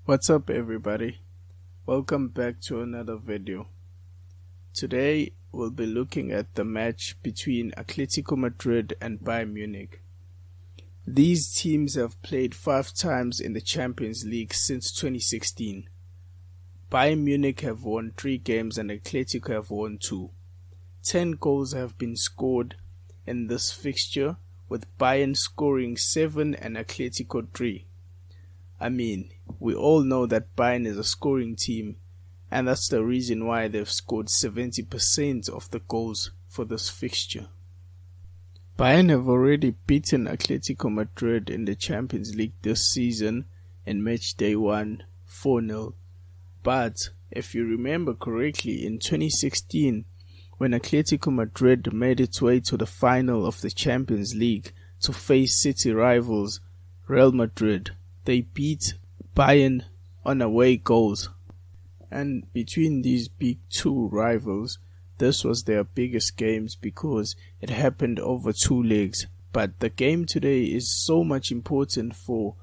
What's up everybody? Welcome back to another video. Today we'll be looking at the match between Atletico Madrid and Bayern Munich. These teams have played 5 times in the Champions League since 2016. Bayern Munich have won 3 games and Atletico have won 2. 10 goals have been scored in this fixture, with Bayern scoring 7 and Atletico 3. We all know that Bayern is a scoring team, and that's the reason why they've scored 70% of the goals for this fixture. Bayern have already beaten Atletico Madrid in the Champions League this season in match day 1, 4-0. But if you remember correctly, in 2016, when Atletico Madrid made its way to the final of the Champions League to face city rivals Real Madrid, they beat Bayern on away goals. And between these big 2 rivals, this was their biggest games because it happened over 2 legs. But the game today is so much important for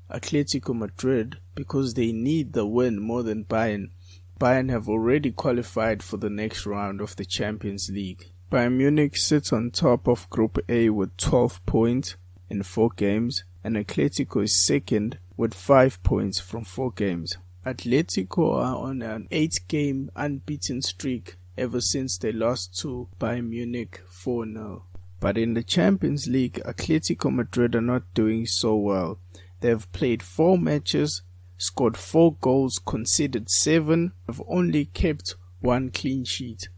Atletico Madrid because they need the win more than Bayern. Bayern have already qualified for the next round of the Champions League. Bayern Munich sits on top of Group A with 12 points in 4 games, and Atletico is second with 5 points from 4 games. Atletico are on an 8-game unbeaten streak ever since they lost to Bayern Munich 4-0. But in the Champions League, Atletico Madrid are not doing so well. They have played 4 matches, scored 4 goals, conceded 7, have only kept 1 clean sheet.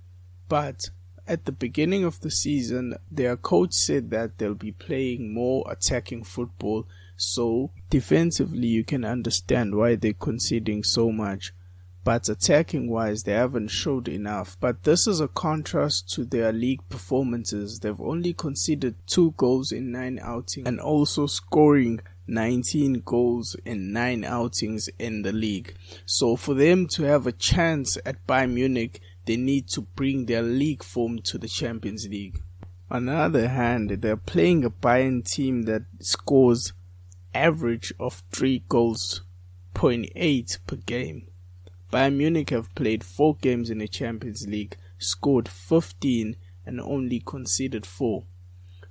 But at the beginning of the season, their coach said that they'll be playing more attacking football, so defensively you can understand why they're conceding so much. But attacking wise, they haven't showed enough. But this is a contrast to their league performances. They've only conceded 2 goals in 9 outings and also scoring 19 goals in 9 outings in the league. So for them to have a chance at Bayern Munich, they need to bring their league form to the Champions League. On the other hand, they're playing a Bayern team that scores average of 3 goals, 0.8 per game. Bayern Munich have played 4 games in the Champions League, scored 15 and only conceded 4.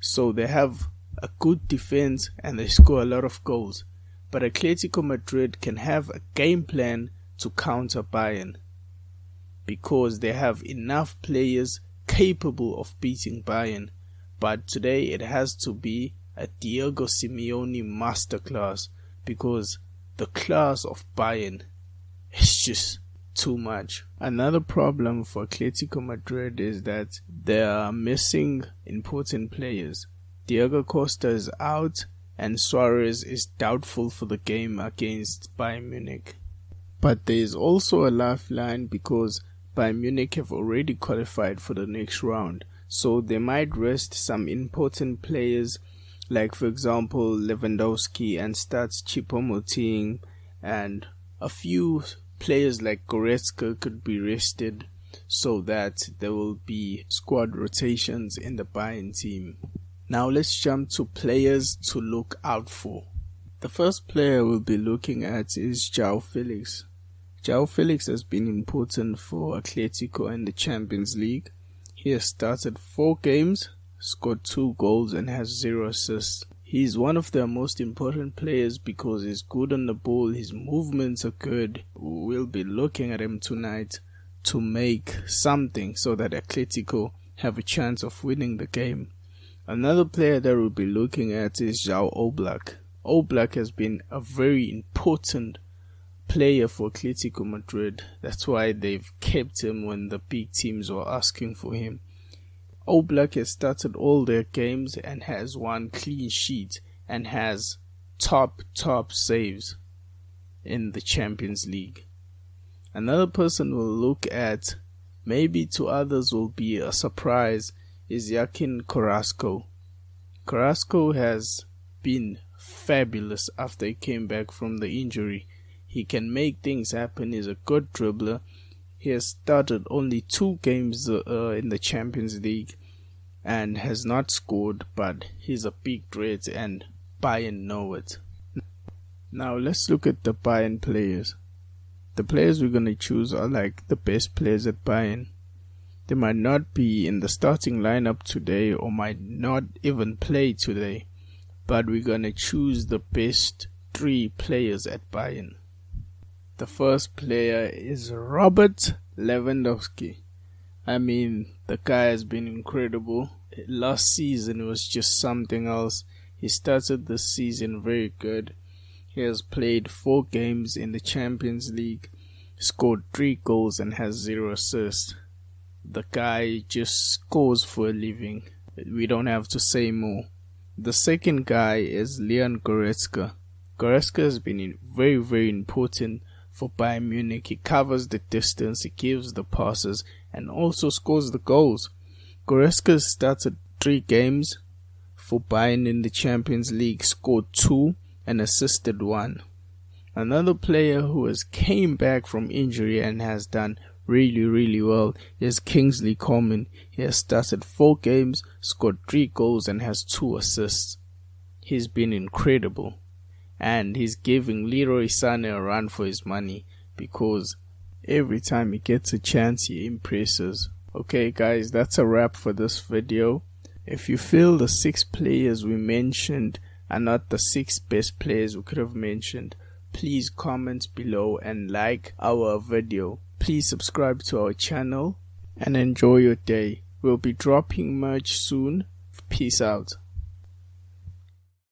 So they have a good defense and they score a lot of goals. But Atletico Madrid can have a game plan to counter Bayern, because they have enough players capable of beating Bayern. But today it has to be a Diego Simeone masterclass, because the class of Bayern is just too much. Another problem for Atletico Madrid is that they are missing important players. Diego Costa is out and Suarez is doubtful for the game against Bayern Munich. But there is also a lifeline because Bayern Munich have already qualified for the next round, so they might rest some important players, like for example Lewandowski, and starts Choupo-Moting, and a few players like Goretzka could be rested, so that there will be squad rotations in the Bayern team. Now let's jump to players to look out for. The first player we'll be looking at is João Felix. João Felix has been important for Atletico in the Champions League. He has started 4 games, scored 2 goals and has 0 assists. He is one of their most important players because he's good on the ball, his movements are good. We'll be looking at him tonight to make something so that Atletico have a chance of winning the game. Another player that we'll be looking at is João Oblak. Oblak has been a very important player for Atletico Madrid. That's why they've kept him when the big teams were asking for him. Oblak has started all their games and has 1 clean sheet and has top saves in the Champions League. Another person we'll look at, maybe to others will be a surprise, is Joaquin Carrasco. Carrasco has been fabulous after he came back from the injury. He can make things happen. He's a good dribbler. He has started only 2 games in the Champions League and has not scored, but he's a big threat and Bayern know it. Now let's look at the Bayern players. The players we're going to choose are like the best players at Bayern. They might not be in the starting lineup today or might not even play today, but we're going to choose the best 3 players at Bayern. The first player is Robert Lewandowski. I mean, the guy has been incredible. Last season was just something else. He started the season very good. He has played 4 games in the Champions League, scored 3 goals and has 0 assists. The guy just scores for a living. We don't have to say more. The second guy is Leon Goretzka. Goretzka has been very, very important for Bayern Munich. He covers the distance, he gives the passes, and also scores the goals. Goretzka started 3 games for Bayern in the Champions League, scored 2 and assisted 1. Another player who has came back from injury and has done really, really well is Kingsley Coman. He has started 4 games, scored 3 goals and has 2 assists. He's been incredible. And he's giving Leroy Sané a run for his money because every time he gets a chance, he impresses. Okay guys, that's a wrap for this video. If you feel the 6 players we mentioned are not the 6 best players we could have mentioned, please comment below and like our video. Please subscribe to our channel and enjoy your day. We'll be dropping merch soon. Peace out.